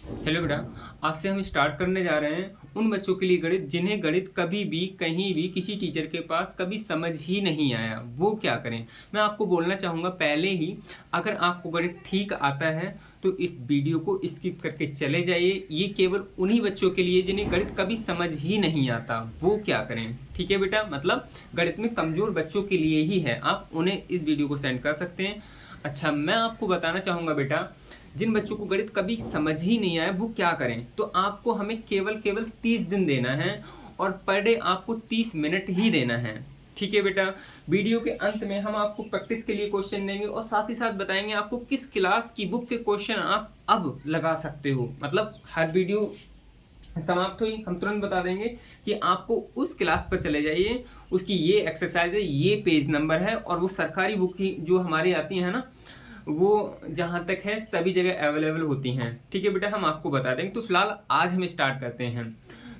Hello बेटा, आज से हम स्टार्ट करने जा रहे हैं उन बच्चों के लिए गणित जिन्हें गणित कभी भी कहीं भी किसी टीचर के पास कभी समझ ही नहीं आया। वो क्या करें? मैं आपको बोलना चाहूँगा पहले ही, अगर आपको गणित ठीक आता है तो इस वीडियो को स्किप करके चले जाइए। ये केवल उन्हीं बच्चों के लिए जिन्हें गणित कभी समझ ही नहीं आता। वो क्या करें? ठीक है बेटा, मतलब गणित में कमज़ोर बच्चों के लिए ही है। आप उन्हें इस वीडियो को सेंड कर सकते हैं। अच्छा, मैं आपको बताना चाहूँगा बेटा, जिन बच्चों को गणित कभी समझ ही नहीं आया वो क्या करें। तो आपको हमें केवल 30 दिन देना है और पर डे आपको 30 मिनट ही देना है। ठीक है बेटा, वीडियो के अंत में हम आपको प्रैक्टिस के लिए क्वेश्चन देंगे और साथ ही साथ बताएंगे आपको किस क्लास की बुक के क्वेश्चन आप अब लगा सकते हो। मतलब हर वीडियो समाप्त हुई हम तुरंत बता देंगे कि आपको उस क्लास पर चले जाइए, उसकी ये एक्सरसाइज है, ये पेज नंबर है, और वो सरकारी बुक की जो हमारी आती है ना, वो जहाँ तक है सभी जगह अवेलेबल होती हैं। ठीक है बेटा, हम आपको बता देंगे। तो फिलहाल आज हम स्टार्ट करते हैं।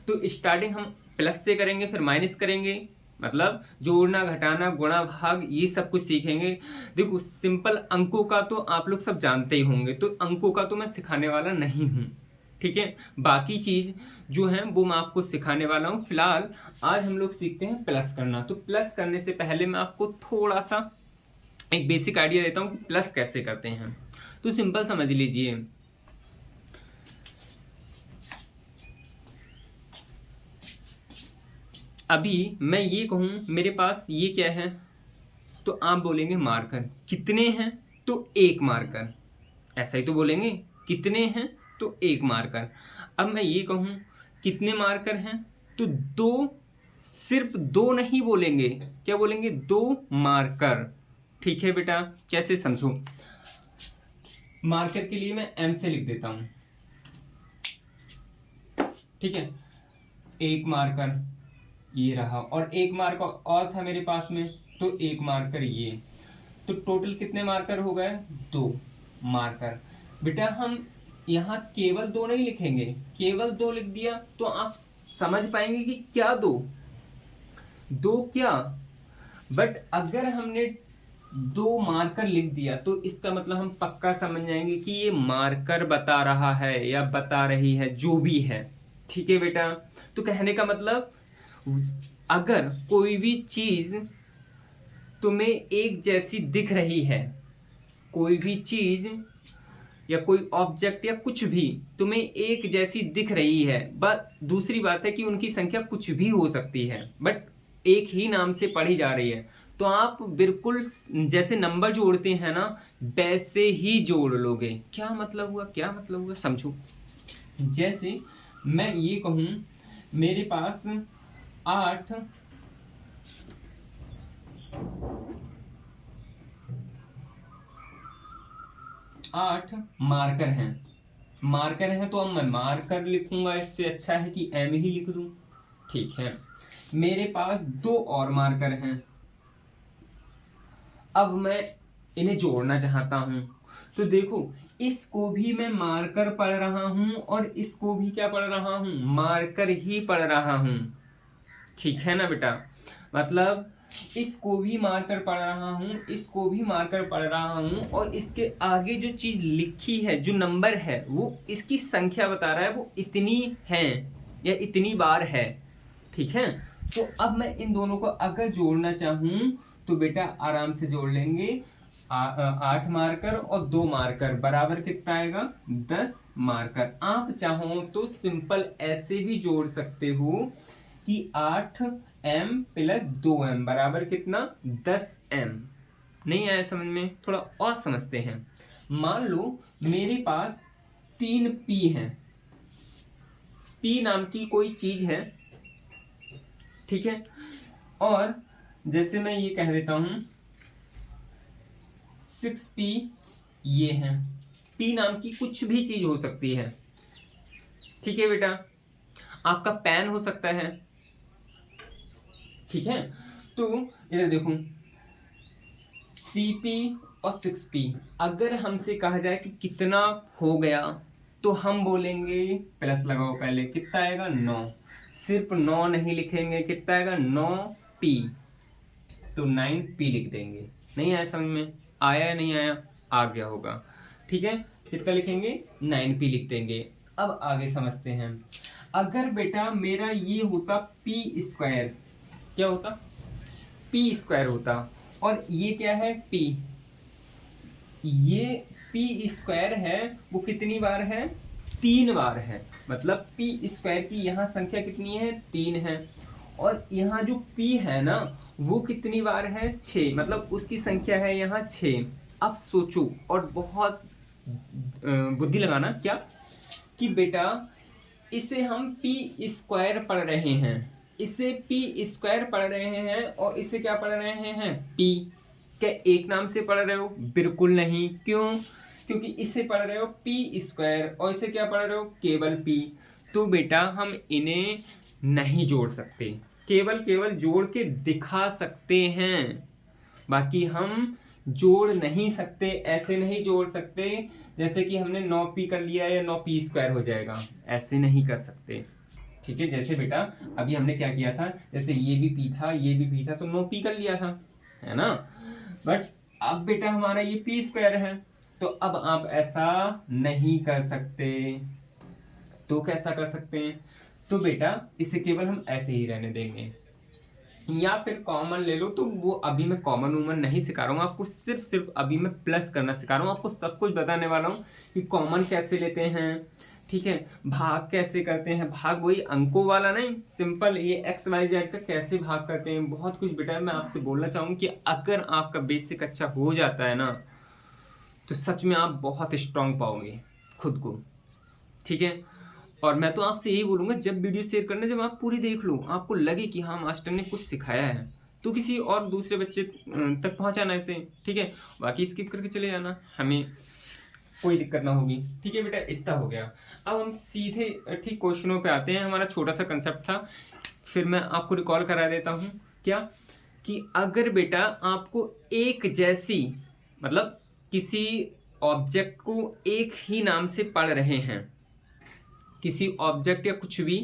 तो स्टार्टिंग हम प्लस से करेंगे, फिर माइनस करेंगे, मतलब जोड़ना घटाना गुणा भाग ये सब कुछ सीखेंगे। देखो, सिंपल अंकों का तो आप लोग सब जानते ही होंगे, तो अंकों का तो मैं सिखाने वाला नहीं हूँ। ठीक है, बाकी चीज जो है वो मैं आपको सिखाने वाला हूँ। फिलहाल आज हम लोग सीखते हैं प्लस करना। तो प्लस करने से पहले मैं आपको थोड़ा सा एक बेसिक आइडिया देता हूँ कि प्लस कैसे करते हैं। तो सिंपल समझ लीजिए, अभी मैं ये कहूँ मेरे पास ये क्या है, तो आप बोलेंगे मार्कर। कितने हैं? तो एक मार्कर। ऐसा ही तो बोलेंगे, कितने हैं? तो एक मार्कर। अब मैं ये कहूँ कितने मार्कर हैं, तो दो। सिर्फ दो नहीं बोलेंगे, क्या बोलेंगे? दो मार्कर। ठीक है बेटा, कैसे समझो। मार्कर के लिए मैं एम से लिख देता हूं। ठीक है, एक मार्कर ये रहा, और एक मार्कर और था मेरे पास में, तो एक मार्कर ये। तो टोटल कितने मार्कर हो गए? दो मार्कर। बेटा हम यहाँ केवल दो नहीं लिखेंगे, केवल दो लिख दिया तो आप समझ पाएंगे कि क्या दो, दो क्या। बट अगर हमने दो मार्कर लिख दिया तो इसका मतलब हम पक्का समझ जाएंगे कि ये मार्कर बता रहा है या बता रही है, जो भी है। ठीक है बेटा, तो कहने का मतलब, अगर कोई भी चीज तुम्हें एक जैसी दिख रही है, कोई भी चीज या कोई ऑब्जेक्ट या कुछ भी तुम्हें एक जैसी दिख रही है, बस दूसरी बात है कि उनकी संख्या कुछ भी हो सकती है, बट एक ही नाम से पढ़ी जा रही है, तो आप बिल्कुल जैसे नंबर जोड़ते हैं ना, वैसे ही जोड़ लोगे। क्या मतलब हुआ? क्या मतलब हुआ समझो। जैसे मैं ये कहूं मेरे पास 8 8 मार्कर हैं। मार्कर हैं तो अब मैं मार्कर लिखूंगा, इससे अच्छा है कि एम ही लिख दूं। ठीक है, मेरे पास दो और मार्कर हैं। अब मैं इन्हें जोड़ना चाहता हूं, तो देखो, इसको भी मैं मार्कर पढ़ रहा हूं और इसको भी क्या पढ़ रहा हूं? मार्कर ही पढ़ रहा हूं। ठीक है ना बेटा, मतलब इसको भी मार्कर पढ़ रहा हूं, इसको भी मार्कर पढ़ रहा हूं, और इसके आगे जो चीज लिखी है, जो नंबर है, वो इसकी संख्या बता रहा है, वो इतनी है या इतनी बार है। ठीक है, तो अब मैं इन दोनों को अगर जोड़ना चाहूं तो बेटा आराम से जोड़ लेंगे। 8 मार्कर और 2 मार्कर बराबर कितना आएगा? 10 मार्कर। आप चाहो तो सिंपल ऐसे भी जोड़ सकते हो कि 8m प्लस 2m बराबर कितना? 10m। नहीं आया समझ में? थोड़ा और समझते हैं। मान लो मेरे पास 3p हैं, p नाम की कोई चीज है। ठीक है, और जैसे मैं ये कह देता हूं 6p ये है। p नाम की कुछ भी चीज हो सकती है। ठीक है बेटा, आपका पेन हो सकता है। ठीक है, तो इधर देखो 3p और 6p। अगर हमसे कहा जाए कि कितना हो गया, तो हम बोलेंगे, प्लस लगाओ पहले, कितना आएगा? 9। सिर्फ 9 नहीं लिखेंगे, कितना आएगा? 9p, तो 9p लिख देंगे। नहीं आया समझ में? आया या नहीं आया? आ गया होगा। ठीक है, कितना लिखेंगे? 9p लिख देंगे। अब आगे समझते हैं। अगर बेटा मेरा ये होता पी स्क्वायर, क्या होता, पी स्क्वायर होता, और ये क्या है, पी, ये पी स्क्वायर है वो कितनी बार है, 3 बार है। मतलब पी स्क्वायर की यहाँ संख्या कितनी है, 3 है, और यहाँ जो पी है ना वो कितनी बार है, 6, मतलब उसकी संख्या है यहाँ 6। अब सोचो और बहुत बुद्धि लगाना, क्या कि बेटा इसे हम पी स्क्वायर पढ़ रहे हैं, इसे पी स्क्वायर पढ़ रहे हैं, और इसे क्या पढ़ रहे हैं, पी। क्या एक नाम से पढ़ रहे हो, बिल्कुल नहीं। क्यों, क्योंकि इसे पढ़ रहे हो पी स्क्वायर और इसे क्या पढ़ रहे हो, केवल पी। तो बेटा हम इन्हें नहीं जोड़ सकते, केवल केवल जोड़ के दिखा सकते हैं, बाकी हम जोड़ नहीं सकते। ऐसे नहीं जोड़ सकते जैसे कि हमने 9p कर लिया या 9p स्क्वायर हो जाएगा, ऐसे नहीं कर सकते। ठीक है, जैसे बेटा अभी हमने क्या किया था, जैसे ये भी p था ये भी p था तो 9p कर लिया था, है ना। बट अब बेटा हमारा ये p स्क्वायर है, तो अब आप ऐसा नहीं कर सकते। तो कैसा कर सकते हैं, तो बेटा इसे केवल हम ऐसे ही रहने देंगे, या फिर कॉमन ले लो। तो वो अभी मैं कॉमन वूमन नहीं सिखा रहा हूँ आपको, सिर्फ अभी मैं प्लस करना सिखा रहा हूँ आपको, सब कुछ बताने वाला हूँ कि कॉमन कैसे लेते हैं, ठीक है, भाग कैसे करते हैं, भाग वही अंकों वाला नहीं, सिंपल ये एक्स वाई जेड का कैसे भाग करते हैं, बहुत कुछ बेटा मैं आपसे बोलना चाहूँगा कि अगर आपका बेसिक अच्छा हो जाता है ना तो सच में आप बहुत स्ट्रांग पाओगे खुद को, ठीक है। और मैं तो आपसे यही बोलूंगा, जब वीडियो शेयर करना, जब आप पूरी देख लो, आपको लगे कि हाँ मास्टर ने कुछ सिखाया है, तो किसी और दूसरे बच्चे तक पहुंचाना इसे, ठीक है। बाकी स्किप करके चले जाना, हमें कोई दिक्कत ना होगी, ठीक है बेटा। इतना हो गया, अब हम सीधे ठीक क्वेश्चनों पे आते हैं। हमारा छोटा सा कंसेप्ट था, फिर मैं आपको रिकॉल करा देता हूँ, क्या कि अगर बेटा आपको एक जैसी, मतलब किसी ऑब्जेक्ट को एक ही नाम से पढ़ रहे हैं, किसी ऑब्जेक्ट या कुछ भी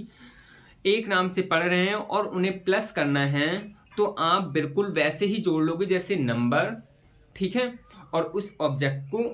एक नाम से पढ़ रहे हैं और उन्हें प्लस करना है, तो आप बिल्कुल वैसे ही जोड़ लोगे जैसे नंबर, ठीक है। और उस ऑब्जेक्ट को,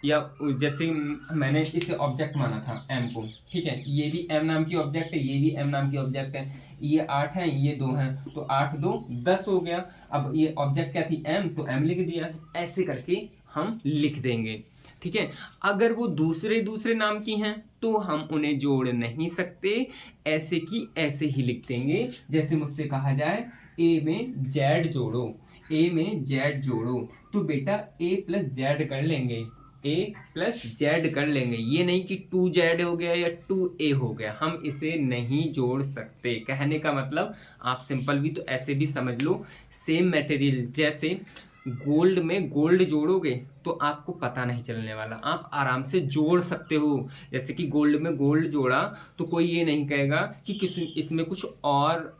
या जैसे मैंने इसे ऑब्जेक्ट माना था m को, ठीक है, ये भी m नाम की ऑब्जेक्ट है, ये भी m नाम की ऑब्जेक्ट है, ये 8 है ये 2 है, तो 8 2 10 हो गया। अब ये ऑब्जेक्ट क्या थी, m, तो m लिख दिया, ऐसे करके हम लिख देंगे, ठीक है। अगर वो दूसरे दूसरे नाम की हैं तो हम उन्हें जोड़ नहीं सकते, ऐसे की ऐसे ही लिख देंगे। जैसे मुझसे कहा जाए a में z जोड़ो, a में z जोड़ो, तो बेटा a प्लस z कर लेंगे, a प्लस z कर लेंगे। ये नहीं कि 2z हो गया या 2a हो गया, हम इसे नहीं जोड़ सकते। कहने का मतलब आप सिंपल भी तो ऐसे भी समझ लो, सेम मटेरियल, जैसे गोल्ड में गोल्ड जोड़ोगे तो आपको पता नहीं चलने वाला, आप आराम से जोड़ सकते हो। जैसे कि गोल्ड में गोल्ड जोड़ा तो कोई ये नहीं कहेगा कि किस इसमें कुछ और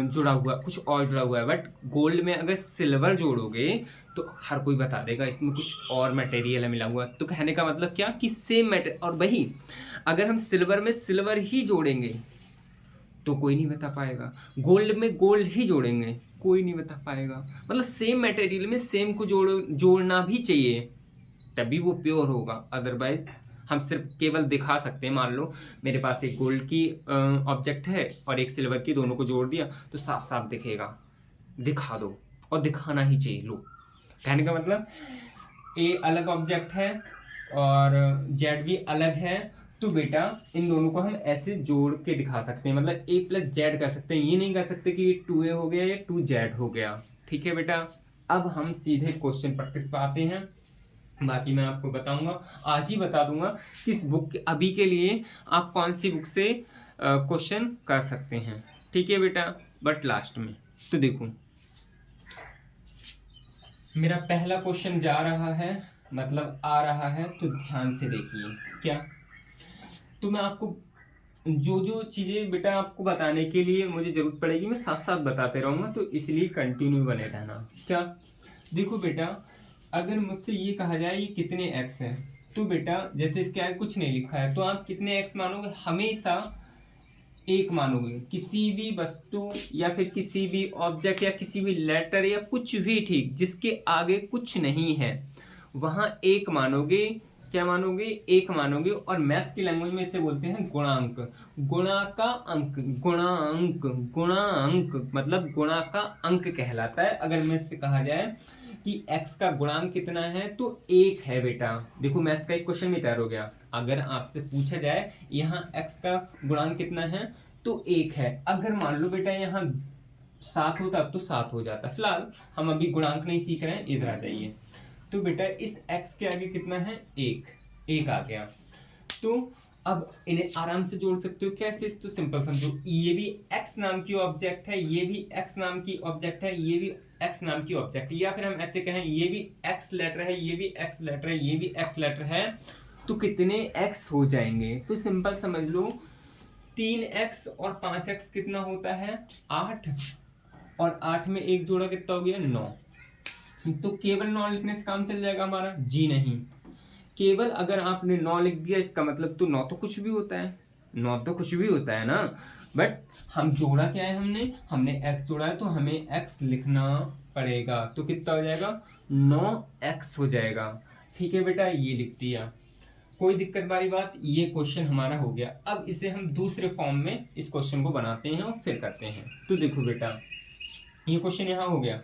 जुड़ा हुआ, कुछ और जुड़ा हुआ है। बट गोल्ड में अगर सिल्वर जोड़ोगे तो हर कोई बता देगा इसमें कुछ और मटेरियल है मिला हुआ। तो कहने का मतलब क्या कि सेम मटेरियल, और वही अगर हम सिल्वर में सिल्वर ही जोड़ेंगे तो कोई नहीं बता पाएगा, गोल्ड में गोल्ड ही जोड़ेंगे कोई नहीं बता पाएगा। मतलब सेम मटेरियल में सेम को जोड़ना भी चाहिए, तभी वो प्योर होगा। अदरवाइज हम सिर्फ केवल दिखा सकते हैं। मान लो मेरे पास एक गोल्ड की ऑब्जेक्ट है और एक सिल्वर की, दोनों को जोड़ दिया तो साफ साफ दिखेगा, दिखा दो, और दिखाना ही चाहिए। लो, कहने का मतलब ए अलग ऑब्जेक्ट है और जेड भी अलग है, तो बेटा इन दोनों को हम ऐसे जोड़ के दिखा सकते हैं, मतलब a प्लस जेड कर सकते हैं। ये नहीं कर सकते कि 2a हो गया या 2z हो गया, ठीक है बेटा। अब हम सीधे क्वेश्चन प्रैक्टिस पे आते हैं। बाकी मैं आपको बताऊंगा, आज ही बता दूंगा किस बुक के, अभी के लिए आप कौन सी बुक से क्वेश्चन कर सकते हैं, ठीक है बेटा। बट लास्ट में तो देखो, मेरा पहला क्वेश्चन जा रहा है, मतलब आ रहा है, तो ध्यान से देखिए। क्या, तो मैं आपको जो जो चीज़ें बेटा आपको बताने के लिए मुझे ज़रूरत पड़ेगी, मैं साथ साथ बताते रहूँगा, तो इसलिए कंटिन्यू बने रहना। क्या, देखो बेटा, अगर मुझसे ये कहा जाए ये कितने x हैं, तो बेटा जैसे इसके आगे कुछ नहीं लिखा है तो आप कितने x मानोगे, हमेशा एक मानोगे। किसी भी वस्तु या फिर किसी भी ऑब्जेक्ट या किसी भी लेटर या कुछ भी, ठीक, जिसके आगे कुछ नहीं है वहाँ एक मानोगे। क्या मानोगे, एक मानोगे। और मैथ्स की लैंग्वेज में इसे बोलते हैं गुणांक। गुणा का अंक, गुणांक, गुणांक मतलब गुणा का अंक कहलाता है। अगर मैथ्स से कहा जाए कि x का गुणांक कितना है तो 1 है बेटा। देखो मैथ्स का एक क्वेश्चन भी तैयार हो गया। अगर आपसे पूछा जाए यहाँ x का गुणांक कितना है तो 1 है। अगर मान लो बेटा यहाँ 7 होता तो 7 हो जाता। फिलहाल हम अभी गुणांक नहीं सीख रहे हैं, इधर आ जाइए। तो बेटा इस x के आगे कितना है, 1 आ गया। तो अब इन्हें आराम से जोड़ सकते हो। कैसे, तो सिंपल समझो, ये भी x नाम की ऑब्जेक्ट है, ये भी x नाम की ऑब्जेक्ट है, ये भी x नाम की ऑब्जेक्ट है। या फिर हम ऐसे कहें ये भी x लेटर है, ये भी x लेटर है, ये भी x लेटर है। तो कितने x हो जाएंगे, तो सिंपल समझ लो 3x और 5x कितना होता है, 8। और 8 में एक जोड़ा कितना हो गया, 9। तो केवल 9 लिखने से काम चल जाएगा हमारा, जी नहीं। केवल अगर आपने 9 लिख दिया इसका मतलब तो 9 तो कुछ भी होता है, 9 तो कुछ भी होता है ना। बट हम जोड़ा क्या है, हमने x जोड़ा है तो हमें x लिखना पड़ेगा। तो कितना हो जाएगा, 9x हो जाएगा। ठीक है बेटा, ये लिख दिया, कोई दिक्कत वाली बात। ये क्वेश्चन हमारा हो गया। अब इसे हम दूसरे फॉर्म में इस क्वेश्चन को बनाते हैं और फिर करते हैं। तो देखो बेटा ये क्वेश्चन यहाँ हो गया।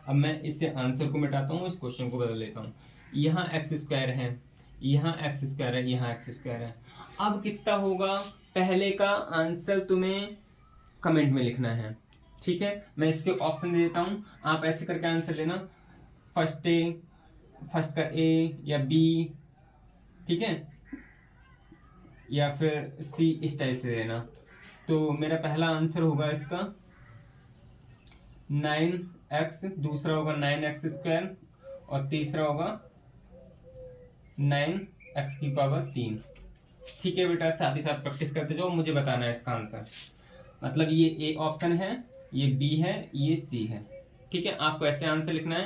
अब मैं इससे आंसर को मिटाता हूँ, इस क्वेश्चन को बदल लेता हूँ। यहाँ एक्स स्क्वायर है, यहाँ एक्स स्क्वायर है, यहाँ एक्स स्क्वायर है। अब कितना होगा, पहले का आंसर तुम्हें कमेंट में लिखना है। ठीक है, मैं इसके ऑप्शन दे देता हूँ, आप ऐसे करके आंसर देना। फर्स्ट का ए या बी, ठीक है, या फिर सी, इस टाइप से देना। तो मेरा पहला आंसर होगा इसका 9x, दूसरा होगा 9x स्क्वायर और तीसरा होगा 9x की पावर 3। ठीक है बेटा, साथ ही साथ प्रैक्टिस करते जाओ, मुझे बताना है इसका आंसर। मतलब ये ए ऑप्शन है, ये बी है, ये सी है। ठीक है, आपको ऐसे आंसर लिखना है,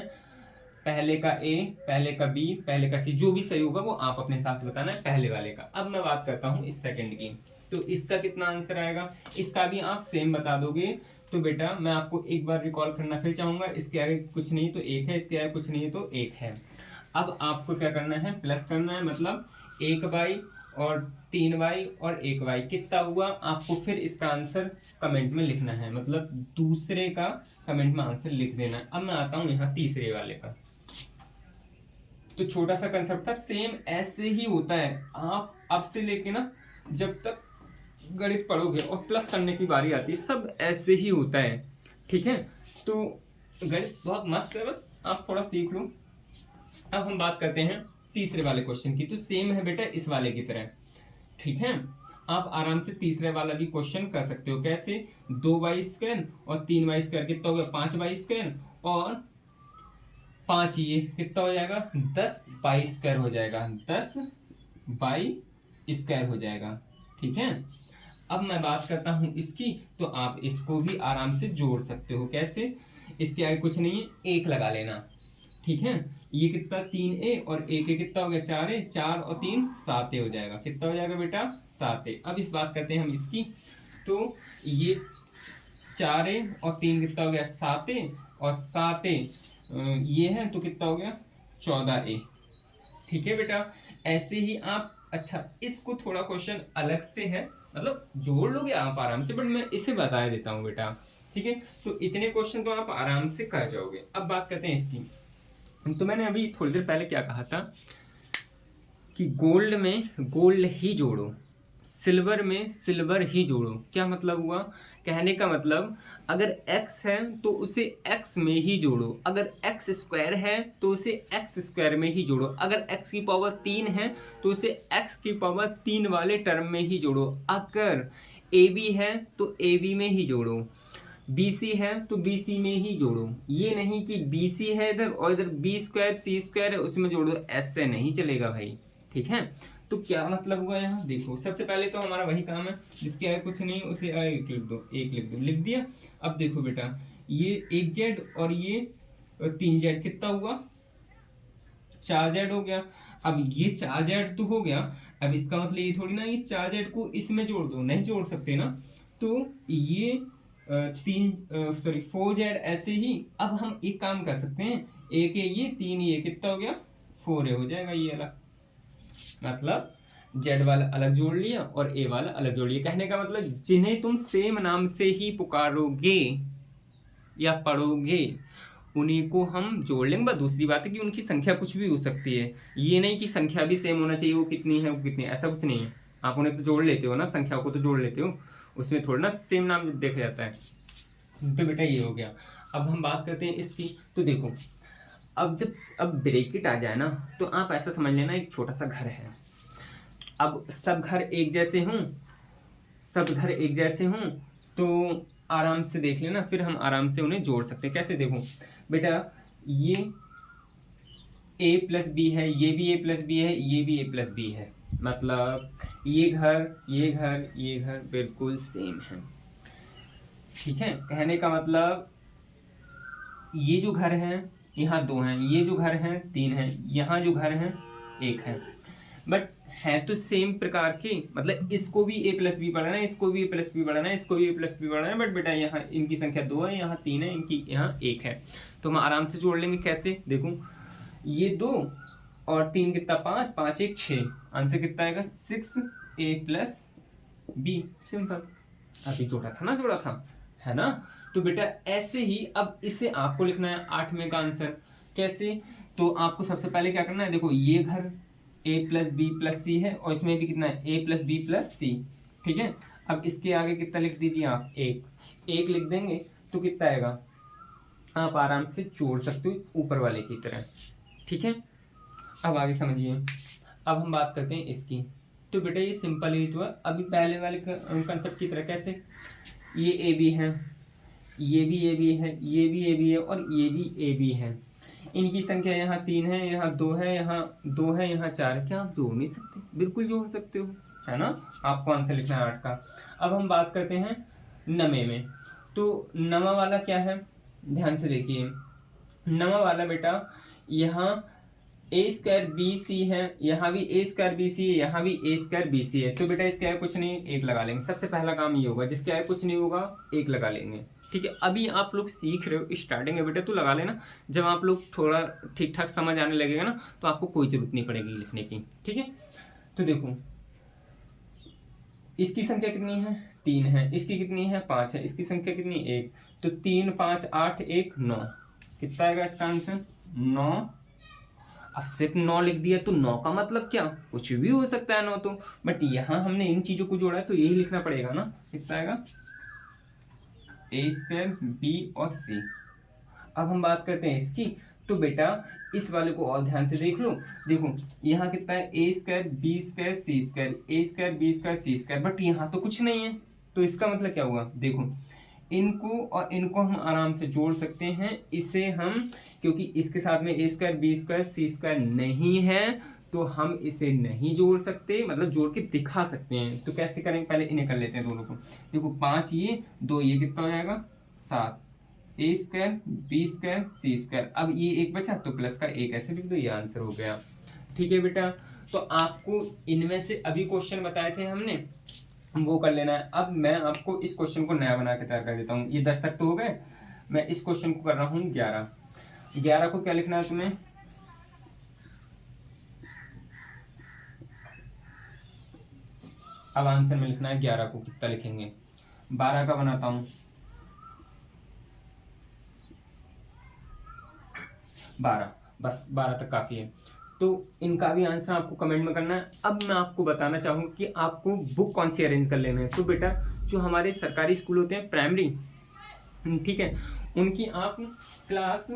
पहले का ए, पहले का बी, पहले का सी, जो भी सही होगा वो आप अपने हिसाब से बताना है पहले वाले का। अब मैं बात करता हूँ इस सेकंड की, तो इसका कितना आंसर आएगा, इसका भी आप सेम बता दोगे। तो बेटा मैं आपको एक बार रिकॉल करना फिर चाहूंगा, इसके आगे कुछ नहीं तो 1 है, इसके आगे कुछ नहीं तो 1 है। अब आपको क्या करना है, प्लस करना है, मतलब 1y और 3y और 1y कितना हुआ, आपको फिर इसका आंसर कमेंट में लिखना है, मतलब दूसरे का कमेंट में आंसर लिख देना है। अब मैं आता हूं यहाँ तीसरे वाले पर। तो छोटा सा कंसेप्ट था, सेम ऐसे ही होता है। आप अब से लेके ना जब तक गणित पढ़ोगे और प्लस करने की बारी आती है, सब ऐसे ही होता है। ठीक है, तो गणित बहुत मस्त है, बस आप थोड़ा सीख लो। अब हम बात करते हैं तीसरे वाले क्वेश्चन की। तो सेम है बेटा इस वाले की तरह। ठीक है, आप आराम से तीसरे वाला भी क्वेश्चन कर सकते हो। कैसे, 2y स्क्वायर और 3y स्क्वायर कितना हो गया, 5y स्क्वायर और 5 ये कितना हो जाएगा, 10y स्क्वायर हो जाएगा, 10y स्क्वायर हो जाएगा। ठीक है, अब मैं बात करता हूं इसकी, तो आप इसको भी आराम से जोड़ सकते हो। कैसे, इसके आगे कुछ नहीं है, 1 लगा लेना। ठीक है, ये कितना 3a और 1a कितना हो गया, 4a, 4 और 3 7a हो जाएगा। कितना हो जाएगा बेटा, 7a। अब इस बात करते हैं हम इसकी, तो ये 4a और 3 कितना हो गया, 7a और 7a ये है तो कितना हो गया, 14a। ठीक है बेटा, ऐसे ही आप, अच्छा इसको थोड़ा क्वेश्चन अलग से है, मतलब जोड़ लोगे आप आराम से, बट मैं इसे बता देता हूँ बेटा। ठीक है, तो इतने क्वेश्चन तो आप आराम से कर जाओगे। अब बात करते हैं इसकी। तो मैंने अभी थोड़ी देर पहले क्या कहा था कि गोल्ड में गोल्ड ही जोड़ो, सिल्वर में सिल्वर ही जोड़ो। क्या मतलब हुआ, कहने का मतलब अगर x है तो उसे x में ही जोड़ो, अगर x स्क्वायर है तो उसे x स्क्वायर में ही जोड़ो, अगर x की पावर 3 है तो उसे x की पावर 3 वाले टर्म में ही जोड़ो, अगर AB है तो AB में ही जोड़ो, BC है तो BC में ही जोड़ो। ये नहीं कि BC है इधर और इधर B स्क्वायर C स्क्वायर है उसमें जोड़ो, ऐसे नहीं चलेगा भाई। ठीक है, तो क्या मतलब हुआ यहाँ, देखो सबसे पहले तो हमारा वही काम है, जिसके आगे कुछ नहीं उसे एक लिख दो, एक लिख दो, लिख दिया। अब देखो बेटा ये 1z और ये 3z कितना हुआ, 4z हो गया। अब ये 4z तो हो गया, अब इसका मतलब ये थोड़ी ना ये 4z को इसमें जोड़ दो, नहीं जोड़ सकते ना। तो ये 4z ऐसे ही। अब हम एक काम कर सकते हैं, एक ये 3 ये कितना हो गया, 4a हो जाएगा ये वाला। मतलब जेड वाला अलग जोड़ लिया और ए वाला अलग जोड़ लिया। कहने का मतलब जिन्हें तुम सेम नाम से ही पुकारोगे या पढ़ोगे उन्हीं को हम जोड़ लेंगे। बस दूसरी बात है कि उनकी संख्या कुछ भी हो सकती है, ये नहीं कि संख्या भी सेम होना चाहिए, वो कितनी है वो कितनी है, ऐसा कुछ नहीं है। आप उन्हें तो जोड़ लेते हो ना, संख्या को तो जोड़ लेते हो, उसमें थोड़ा ना सेम नाम देखा जाता है। तो बेटा ये हो गया। अब हम बात करते हैं इसकी। तो देखो अब ब्रैकेट आ जाए ना तो आप ऐसा समझ लेना एक छोटा सा घर है। अब सब घर एक जैसे हों तो आराम से देख लेना, फिर हम आराम से उन्हें जोड़ सकते हैं। कैसे? देखो बेटा, ये a प्लस बी है, ये भी a प्लस बी है, ये भी a प्लस बी है, मतलब ये घर बिल्कुल सेम है। ठीक है, कहने का मतलब ये जो घर हैं यहाँ 2 हैं, ये जो घर हैं 3 हैं, यहाँ जो घर हैं 1 है, बट है तो सेम प्रकार के। मतलब इसको भी a प्लस बी पढ़ना है, इसको भी a प्लस बी पढ़ना है, इसको भी a प्लस बी पढ़ना है, बट बेटा यहाँ इनकी संख्या 2 है, यहाँ 3 है, इनकी यहाँ 1 है। तो हम आराम से जोड़ लेंगे। कैसे? देखो ये 2 और 3 कितना 5, 5 1 6, आंसर कितना आएगा 6a प्लस बी। सिंपल, अभी जोड़ा था है ना। तो बेटा ऐसे ही अब इसे आपको लिखना है 8वें का आंसर। कैसे? तो आपको सबसे पहले क्या करना है, देखो ये घर a प्लस बी प्लस सी है और इसमें भी कितना है a प्लस बी प्लस सी। ठीक है, अब इसके आगे कितना लिख दीजिए आप, 1 लिख देंगे तो कितना आएगा, आप आराम से जोड़ सकते हो ऊपर वाले की तरह। ठीक है, अब आगे समझिए। अब हम बात करते हैं इसकी। तो बेटा ये सिंपल ही तो है, अभी पहले वाले कंसेप्ट की तरह। कैसे? ये ए बी है, ये भी ए बी है, ये भी ए बी है और ये भी ए बी है। इनकी संख्या यहाँ 3 है, यहाँ 2 है, यहाँ 2 है, यहाँ 4 है। क्या आप जोड़ नहीं सकते? बिल्कुल जोड़ सकते हो, है ना। आपको आंसर लिखना है 8 का। अब हम बात करते हैं नवे में। तो नवा वाला क्या है, ध्यान से देखिए। नवा वाला बेटा यहाँ ए स्क्वायर बी सी है, यहाँ भी ए स्क्वायर बी सी है, यहाँ भी ए स्क्वायर बी सी है। तो बेटा इसके आगे कुछ नहीं, 1 लगा लेंगे। सबसे पहला काम ये होगा, जिसके आगे कुछ नहीं होगा 1 लगा लेंगे। ठीक है, अभी आप लोग सीख रहे हो, स्टार्टिंग है बेटा, तो लगा लेना। जब आप लोग थोड़ा ठीक ठाक समझ आने लगेगा ना तो आपको कोई जरूरत नहीं पड़ेगी लिखने की। ठीक है, तो देखो इसकी संख्या कितनी है, 3 है, इसकी कितनी है 5 है, इसकी संख्या कितनी 1। तो 3 5 8 1 9, कितना आएगा इसका आंसर 9। अब सिर्फ 9 लिख दिया तो 9 का मतलब क्या, कुछ भी हो सकता है 9 तो, बट यहाँ हमने इन चीजों को जोड़ा है तो यही लिखना पड़ेगा ना। कितना आएगा ए स्क्वायर बी और सी। अब हम बात करते हैं इसकी। तो बेटा इस वाले को और ध्यान से देख लो। देखो यहाँ कितना है A square B square C square, A square B square C square, but यहाँ तो कुछ नहीं है। तो इसका मतलब क्या हुआ, देखो इनको और इनको हम आराम से जोड़ सकते हैं। इसे हम, क्योंकि इसके साथ में ए square B square C square नहीं है तो हम इसे नहीं जोड़ सकते, मतलब जोड़ के दिखा सकते हैं। तो कैसे करेंगे, पहले इन्हें कर लेते हैं दोनों को। देखो 5 ये 2 ये कितना हो जाएगा 7, ए square B square C square. अब ये 1 बचा तो प्लस का 1 ऐसे लिख दो, ये आंसर हो गया। ठीक है बेटा, तो आपको इनमें से अभी क्वेश्चन बताए थे हमने, वो कर लेना है। अब मैं आपको इस क्वेश्चन को नया बना के तैयार कर देता हूँ। ये 10 तक तो हो गए, मैं इस क्वेश्चन को कर रहा हूँ 11 को क्या लिखना है तुम्हें, अब आंसर में लिखना है 11 को कितना लिखेंगे, 12 का बनाता हूं 12, बस 12 तक काफी है। तो इनका भी आंसर आपको कमेंट में करना है। अब मैं आपको बताना चाहूंगा कि आपको बुक कौन सी अरेंज कर लेना है। तो बेटा जो हमारे सरकारी स्कूल होते हैं प्राइमरी, ठीक है, उनकी आप क्लास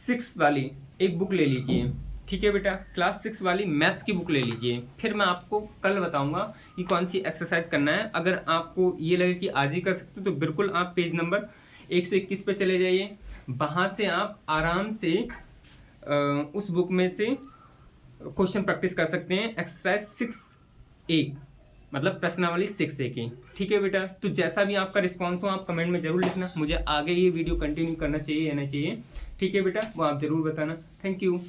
6 वाली एक बुक ले लीजिए। ठीक है बेटा, क्लास 6 वाली मैथ्स की बुक ले लीजिए। फिर मैं आपको कल बताऊंगा कि कौन सी एक्सरसाइज करना है। अगर आपको ये लगे कि आज ही कर सकते हो तो बिल्कुल आप पेज नंबर 121 पे चले जाइए, वहाँ से आप आराम से उस बुक में से क्वेश्चन प्रैक्टिस कर सकते हैं। एक्सरसाइज 6A, मतलब प्रश्नावली 6A की। ठीक है बेटा, तो जैसा भी आपका रिस्पॉन्स हो आप कमेंट में जरूर लिखना, मुझे आगे ये वीडियो कंटिन्यू करना चाहिए या नहीं चाहिए। ठीक है बेटा, वो आप जरूर बताना। Thank you.